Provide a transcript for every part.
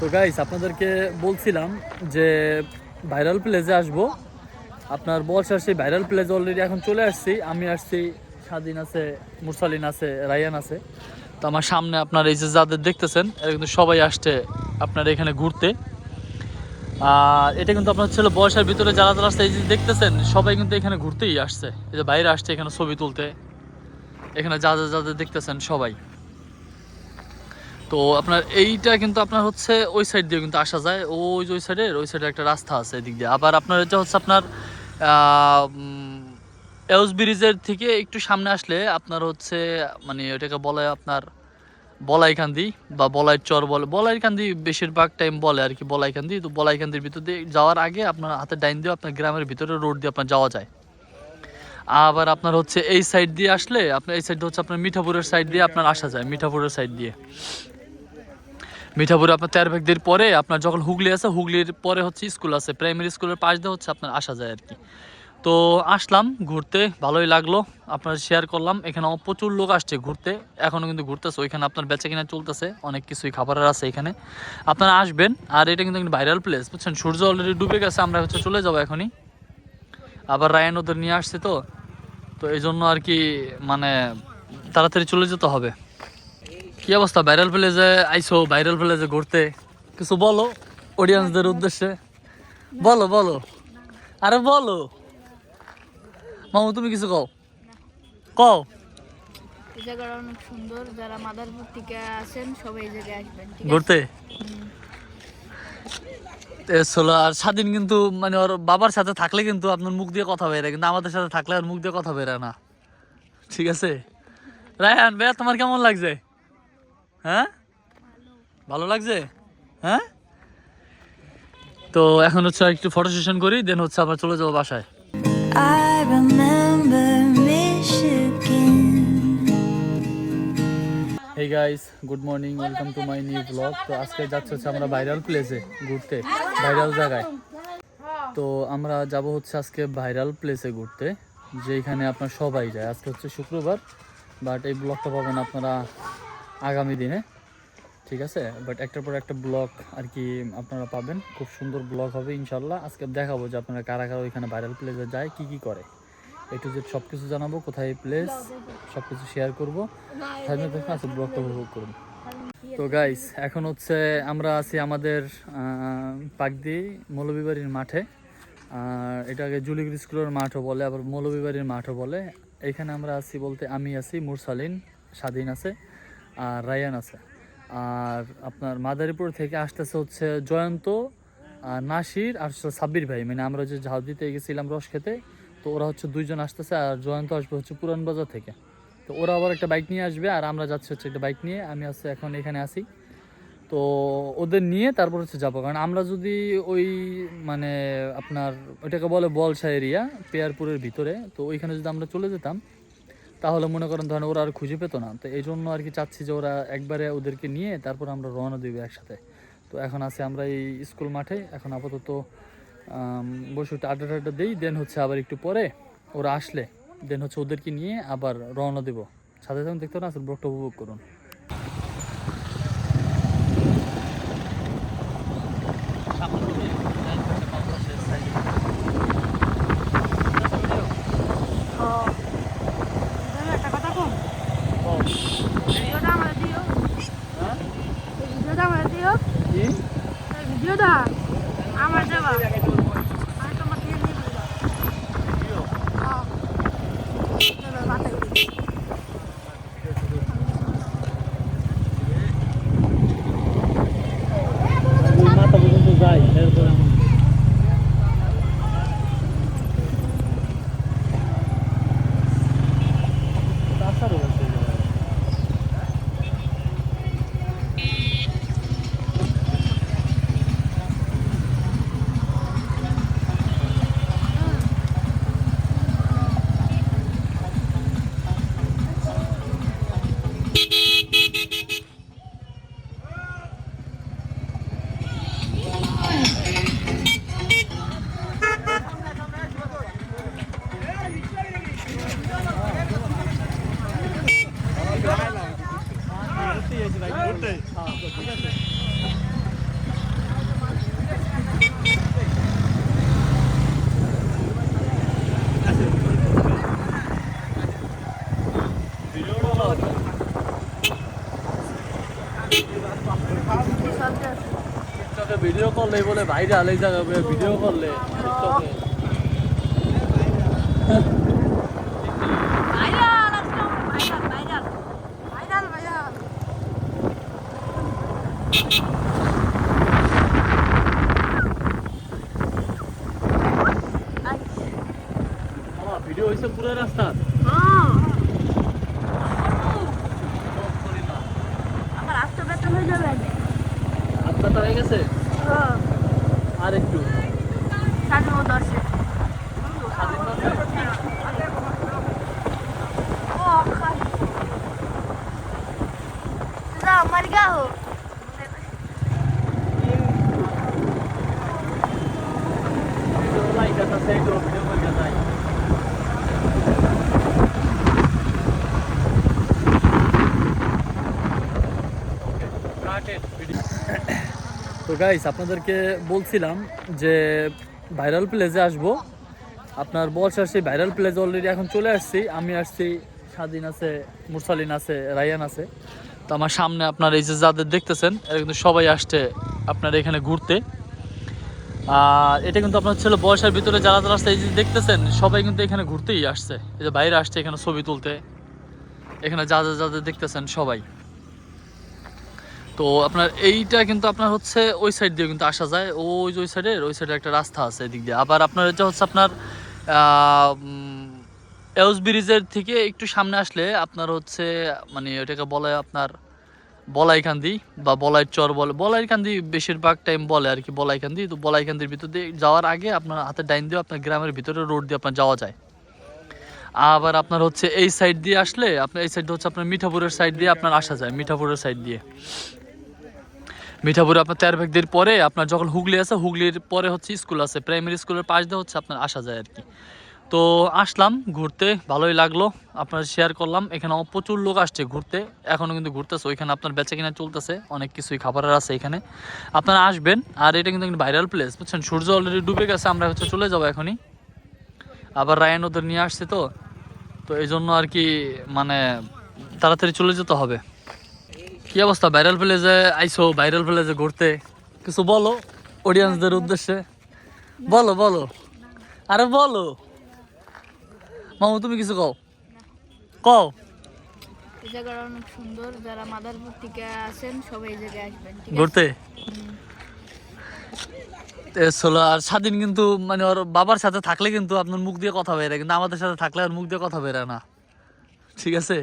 তো গাইস আপনাদেরকে বলছিলাম যে ভাইরাল প্লেসে আসবো। আপনার বলসার সেই ভাইরাল প্লেস অলরেডি এখন চলে আসছি। আমি আসছি, স্বাধীন আছে, মুরসালিন আছে, রায়ান আছে। তো আমার সামনে আপনার এই যে যাদের দেখতেছেন এরা কিন্তু সবাই আসছে আপনার এখানে ঘুরতে। আর এটা কিন্তু আপনার ছিল বর্ষার ভিতরে যারা যারা আসছে এই যে দেখতেছেন সবাই কিন্তু এখানে ঘুরতেই আসছে। এই যে বাইরে আসছে এখানে ছবি তুলতে, এখানে যাদের দেখতেছেন সবাই। তো আপনার এইটা কিন্তু আপনার হচ্ছে ওই সাইড দিয়ে কিন্তু আসা যায়, ওই সাইডে একটা রাস্তা আছে এদিক দিয়ে। আবার আপনার এটা হচ্ছে আপনার এউস ব্রিজের থেকে একটু সামনে আসলে আপনার হচ্ছে মানে ওটাকে বলে আপনার বলাইকান্দি বা বলাইয়ের চর বলে, বলাইকান্দি বেশিরভাগ টাইম বলে আর কি, বলাইকান্দি। তো বলাইকান্দির ভিতর দিয়ে যাওয়ার আগে আপনার হাতে ডাইন দিয়ে আপনার গ্রামের ভিতরে রোড দিয়ে আপনার যাওয়া যায়। আবার আপনার হচ্ছে এই সাইড দিয়ে আসলে আপনার এই সাইড হচ্ছে আপনার মিঠাপুরের সাইড দিয়ে আপনার আসা যায়, মিঠাপুরের সাইড দিয়ে। মিঠাপুরে আপনার 13 ভাগ পরে আপনার যখন হুগলি আছে, হুগলির পরে হচ্ছে স্কুল আছে, প্রাইমারি স্কুলের পাশ দিয়ে হচ্ছে আপনার আসা যায় আর কি। তো আসলাম ঘুরতে, ভালোই লাগলো, আপনার শেয়ার করলাম। এখানে প্রচুর লোক আসছে ঘুরতে, এখনও কিন্তু ঘুরতেছে। ওইখানে আপনার বেচা কিনা চলতেছে, অনেক কিছুই খাবারের আছে এখানে, আপনারা আসবেন। আর এটা কিন্তু একটা ভাইরাল প্লেস, বুঝছেন। সূর্য অলরেডি ডুবে গেছে, আমরা হচ্ছে চলে যাবো এখনই। আবার রায়ান ওদের নিয়ে আসছে, তো তো এই জন্য আর কি মানে তাড়াতাড়ি চলে যেতে হবে। কি অবস্থা, ভাইরাল প্লেসে আইসো, ভাইরাল প্লেসে ঘুরতে, কিছু বলো অডিয়েন্সদের উদ্দেশ্যে। বলো বলো, আরে বলো মামু, তুমি কিছু কও, কও। এই জায়গাটা অনেক সুন্দর, যারা মাদারপুর থেকে আসেন সবাই এই জায়গায় আসবেন ঘুরতে। আর স্বাধীন কিন্তু মানে ওর বাবার সাথে থাকলে কিন্তু আপনার মুখ দিয়ে কথা বেরোয়, কিন্তু আমাদের সাথে থাকলে আর মুখ দিয়ে কথা বেরোয় না, ঠিক আছে। রায়হান ভাইয়া, তোমার কেমন লাগছে? হ্যাঁ, ভালো লাগছে। হ্যাঁ, তো এখন হচ্ছে একটু ফটো সেশন করি, দেন হচ্ছে আবার চলে যাবো বাসায়। I remember Michigan. Hey guys, good morning, welcome to my new blog. তো আজকে যাচ্ছে হচ্ছে আমরা ভাইরাল প্লেসে ঘুরতে, ভাইরাল জায়গায়। তো আমরা যাব হচ্ছে আজকে ভাইরাল প্লেসে ঘুরতে, যেখানে আপনার সবাই যায়। আজকে হচ্ছে শুক্রবার, বাট এই ব্লগটা পাবেন আপনারা আগামী দিনে, ঠিক আছে। বাট একটার পর একটা ব্লগ আর কি আপনারা পাবেন, খুব সুন্দর ব্লগ হবে ইনশাল্লাহ। আজকে দেখাবো যে আপনারা কারা কারা ওইখানে ভাইরাল প্লেসে যায়, কি কি করে, একটু যে সব কিছু জানাবো, কোথায় প্লেস, সব কিছু শেয়ার করবো। আজকে ব্লগটা উপভোগ করুন। তো গাইস, এখন হচ্ছে আমরা আছি আমাদের পাকদি মৌলভীবাড়ির মাঠে। আর এটাকে জুলিগিরি স্কুলের মাঠও বলে, আবার মৌলভীবাড়ির মাঠও বলে। এখানে আমরা আছি বলতে আমি আছি, মুরসালিন, স্বাধীন আছে, আর রায়ান আছে। আর আপনার মাদারীপুর থেকে আসতেছে হচ্ছে জয়ন্ত, নাসির আর সাব্বির ভাই, মানে আমরা যে ঝাউ দিতে গেছিলাম রস খেতে, তো ওরা হচ্ছে দুইজন আসতেছে। আর জয়ন্ত আসবে হচ্ছে পুরান বাজার থেকে, তো ওরা আবার একটা বাইক নিয়ে আসবে, আর আমরা যাচ্ছি হচ্ছে একটা বাইক নিয়ে। আমি হচ্ছে এখন এখানে আসি, তো ওদের নিয়ে তারপর হচ্ছে যাবো। কারণ আমরা যদি ওই মানে আপনার ওইটাকে বলে বলসা এরিয়া, পেয়ারপুরের ভিতরে, তো ওইখানে যদি আমরা চলে যেতাম তাহলে মনে করেন ধরেন ওরা আর খুঁজে পেতো না। তো এই জন্য আর কি চাচ্ছি যে ওরা একবারে ওদেরকে নিয়ে তারপর আমরা রওনা দিব একসাথে। তো এখন আছি আমরা এই স্কুল মাঠে, এখন আপাতত বসে একটু আড্ডা দিই, দেন হচ্ছে আবার একটু পরে ওরা আসলে দেন হচ্ছে ওদেরকে নিয়ে আবার রওনা দেব। সাথে সাথে দেখতে না, আসলে ব্লগটা উপভোগ করুন। একটা কথা কম, ভিডিওটা আমার দিও, ভিডিওটা আমার দিও, ভিডিওটা আমার দেবা, আমি তোমার দিয়ে নিয়ে দিলাম। মাথা পর্যন্ত যাই, এরপরে একটা ভিডিও করলে বলে বাইরে আলে যাবে ভিডিও করলে টিকটকে। ভাইরাল আজকে আমরা ভাইরাল। আমার ভিডিও হইছে পুরো রাস্তা। আমার রাস্তা ব্যথা হয়ে যাবে। আপনার হয়ে গেছে আর একটু সামনে ও দর্শে मर गया हो তো গাইস আপনাদেরকে বলছিলাম যে ভাইরাল প্লেসে আসবো। আপনার বর্ষার সেই ভাইরাল প্লেস অলরেডি এখন চলে আসছি। আমি আসছি, স্বাধীন আছে, মুরসালিন আছে, রায়ান আছে। তো আমার সামনে আপনার এই যে যাদের দেখতেছেন এরা কিন্তু সবাই আসছে আপনার এখানে ঘুরতে। আর এটা কিন্তু আপনার ছিল বর্ষার ভিতরে যারা যারা আসছে এই যে দেখতেছেন সবাই কিন্তু এখানে ঘুরতেই আসছে। এই যে বাইরে আসছে এখানে ছবি তুলতে, এখানে যাদের দেখতেছেন সবাই। তো আপনার এইটা কিন্তু আপনার হচ্ছে ওই সাইড দিয়ে কিন্তু আসা যায়, ওই সাইডে একটা রাস্তা আছে এদিক দিয়ে। আবার আপনার এটা হচ্ছে আপনার এউস ব্রিজের থেকে একটু সামনে আসলে আপনার হচ্ছে মানে ওটাকে বলে আপনার বলাইকান্দি বা বলাইর চর বলে, বলাইকান্দি বেশিরভাগ টাইম বলে আর কি বলাইকান্দি। তো বলাইকান্দির ভিতর দিয়ে যাওয়ার আগে আপনার হাতে ডাইন দিয়ে আপনার গ্রামের ভিতরে রোড দিয়ে আপনার যাওয়া যায়। আবার আপনার হচ্ছে এই সাইড দিয়ে আসলে আপনার এই সাইড হচ্ছে আপনার মিঠাপুরের সাইড দিয়ে আপনার আসা যায়। মিঠাপুরের সাইড দিয়ে মিঠাপুরে আপনার 13 ভাগদের পরে আপনার যখন হুগলি আছে, হুগলির পরে হচ্ছে স্কুল আছে, প্রাইমারি স্কুলের পাশ দিয়ে হচ্ছে আপনার আসা যায় আর কি। তো আসলাম ঘুরতে, ভালোই লাগলো, আপনার শেয়ার করলাম। এখানে প্রচুর লোক আসছে ঘুরতে, এখনও কিন্তু ঘুরতেছে। ওইখানে আপনার বেচা কিনা চলতেছে, অনেক কিছুই খাবারের আছে এখানে, আপনারা আসবেন। আর এটা কিন্তু ভাইরাল প্লেস বুঝছেন। সূর্য অলরেডি ডুবে গেছে, আমরা হচ্ছে চলে যাবো এখনই। আবার রায়ান ওদের নিয়ে আসছে তো এই জন্য আর কি মানে তাড়াতাড়ি চলে যেতে হবে। কি অবস্থা ভাইরাল প্লেসে আইসো, ভাইরাল প্লেসে ঘুরতে কিছু বলো অডিয়েন্সদের উদ্দেশ্যে, বলো আরে বলো মামু, তুমি কিছু কও। এই জায়গাটা অনেক সুন্দর, যারা মাদারপুর থেকে আসেন সবাই এই জায়গায় আসবেন ঘুরতে। আর স্বাধীন কিন্তু মানে ওর বাবার সাথে থাকলে কিন্তু আপনার মুখ দিয়ে কথা বেরোয়, কিন্তু আমাদের সাথে থাকলে আর মুখ দিয়ে কথা বেরোয় না, ঠিক আছে?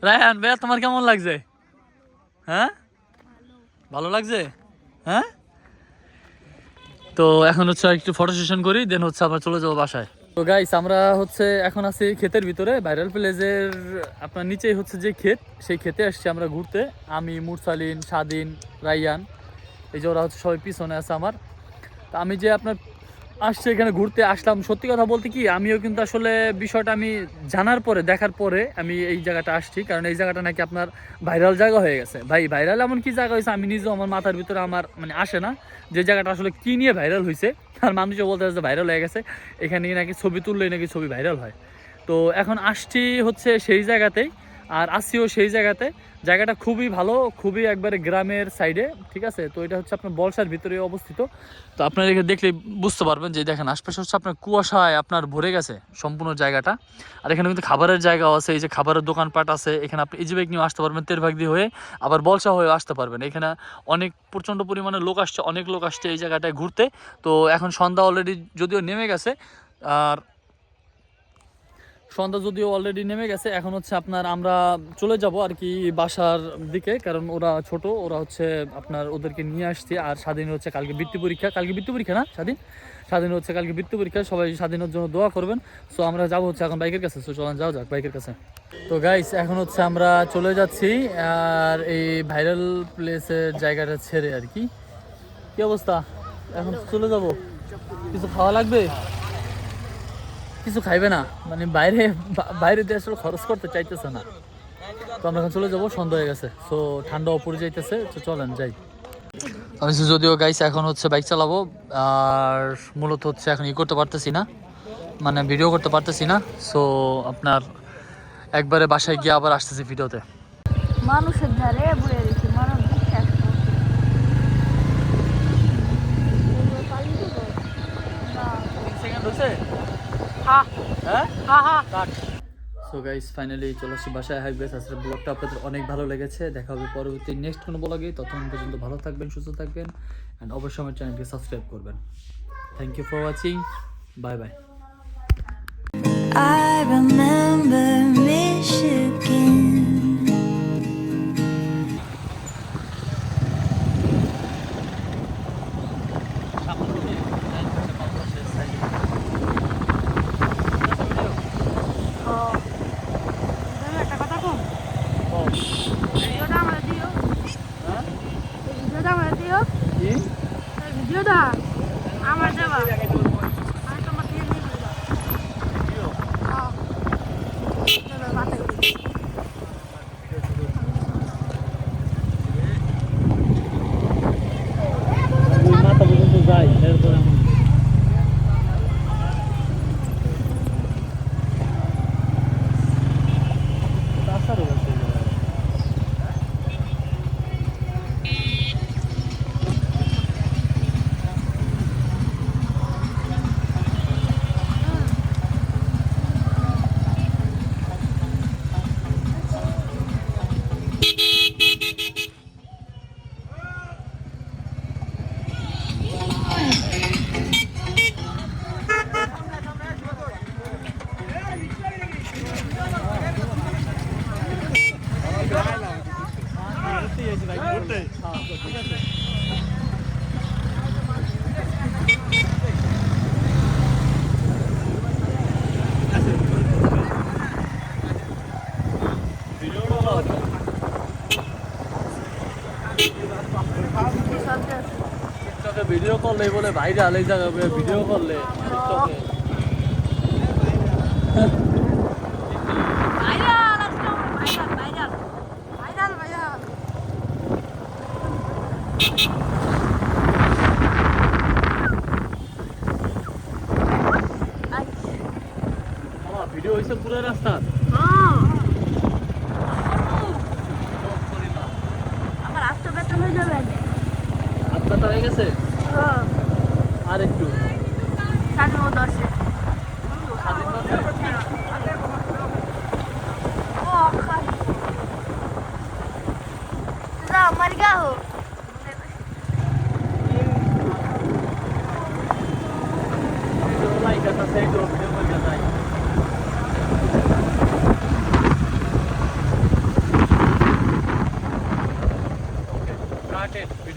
রায়হান ভাইয়া তোমার কেমন লাগছে? হ্যাঁ ভালো লাগছে? হ্যাঁ তো এখন হচ্ছে একটু ফটো সেশন করি, দেন হচ্ছে আবার চলে যাবো বাসায়। তো গাইস আমরা হচ্ছে এখন আছি ক্ষেতের ভিতরে, ভাইরাল প্লেসের আপনার নিচেই হচ্ছে যে ক্ষেত, সেই ক্ষেতে আসছি আমরা ঘুরতে। আমি, মুরসালিন, স্বাধীন, রায়ান, এই যে ওরা হচ্ছে সবাই পিছনে আছে আমার। তো আমি যে আপনার আসছি এখানে ঘুরতে আসলাম, সত্যি কথা বলতে কি আমিও কিন্তু আসলে বিষয়টা আমি জানার পরে দেখার পরে আমি এই জায়গাটা আসছি, কারণ এই জায়গাটা নাকি আপনার ভাইরাল জায়গা হয়ে গেছে। ভাই ভাইরাল এমন কি জায়গা হয়েছে আমি নিজেও আমার মাথার ভিতরে আমার মানে আসে না যে জায়গাটা আসলে কি নিয়ে ভাইরাল হয়েছে। আর মানুষও বলতে যে ভাইরাল হয়ে গেছে, এখানে নাকি ছবি তুললেই নাকি ছবি ভাইরাল হয়। তো এখন আসছি হচ্ছে সেই জায়গাতেই, আর আসছিও সেই জায়গাটা খুবই ভালো, খুবই একবারে গ্রামের সাইডে, ঠিক আছে? তো এটা হচ্ছে আপনার বলসার ভিতরে অবস্থিত। তো আপনারা এখানে দেখলে বুঝতে পারবেন যে দেখেন আশপাশে হচ্ছে আপনার কুয়াশায় আপনার ভরে গেছে সম্পূর্ণ জায়গাটা। আর এখানে কিন্তু খাবারের জায়গাও আছে, এই যে খাবারের দোকানপাট আছে। এখানে আপনি ইজি বাইক নিয়েও আসতে পারবেন, তেরভাগদি হয়ে, আবার বলসা হয়েও আসতে পারবেন। এখানে অনেক প্রচণ্ড পরিমাণে লোক আসছে, অনেক লোক আসছে এই জায়গাটায় ঘুরতে। তো এখন সন্ধ্যা অলরেডি যদিও নেমে গেছে, আর সন্ধ্যা যদিও অলরেডি নেমে গেছে, এখন হচ্ছে আপনার আমরা চলে যাব আর কি বাসার দিকে, কারণ ওরা ছোট, ওরা হচ্ছে আপনার ওদেরকে নিয়ে আসছে। আর স্বাধীন হচ্ছে কালকে বৃত্তি পরীক্ষা না, স্বাধীন হচ্ছে কালকে বৃত্তি পরীক্ষা, সবাই স্বাধীনের জন্য দোয়া করবেন। সো আমরা যাবো হচ্ছে এখন বাইকের কাছে, সো চলেন যাও যাক বাইকের কাছে। তো গাইস এখন হচ্ছে আমরা চলে যাচ্ছি আর এই ভাইরাল প্লেসের জায়গাটা ছেড়ে আর কি। কি অবস্থা, এখন চলে যাব? কিছু খাওয়া লাগবে? কিছু খাইবে না মানে বাইরে দিয়ে আসলে খরচ করতে চাইতেছে না। তো আমরা এখন চলে যাবো, সন্ধ্যা হয়ে গেছে, সো ঠান্ডাও পড়ে যাইতেছে, তো চলেন যাই। আমি যদিও গাইস এখন হচ্ছে বাইক চালাবো, আর মূলত হচ্ছে এখন করতে পারতেছি না, মানে ভিডিও করতে পারতেছি না। সো আপনার একবারে বাসায় গিয়ে আবার আসতেছি ভিডিওতে। মানুষের ধারে বয়ে রেখে মানুষ বিশ্বাস করছে। সো গাইস ফাইনালি চলে আসছি বাসায়। হাই গাইস, আজকের ব্লগটা আপনাদের অনেক ভালো লেগেছে। দেখা হবে পরবর্তী নেক্সট কোনো ব্লগে। ততক্ষণ পর্যন্ত ভালো থাকবেন, সুস্থ থাকবেন অ্যান্ড অবশ্যই আমার চ্যানেলকে সাবস্ক্রাইব করবেন। Thank you for watching, bye bye. I remember Michigan. একটা কথা কম ভিডিওটা আমার দিও ভিডিওটা আমার দিও ভিডিওটা আমার দেবা আমি তোমার দিয়ে নিয়ে দেবো মাথা করি মাথা পর্যন্ত যাই, এরপরে আমি আসারও আছে। টিকটকে ভিডিও করলে বলে ভাইরাল, এই জায়গায় ভিডিও করলে টিকটকে ভাইরাল আজকে ভাইরাল ভাইরাল ভাইরাল ভাইরাল আমার ভিডিও হয়েছে পুরো রাস্তা। আমার রাস্তা ব্যথা হয়ে যাবে আপনার হয়ে গেছে আর একটু সাড়ে 9-10 मर गया हो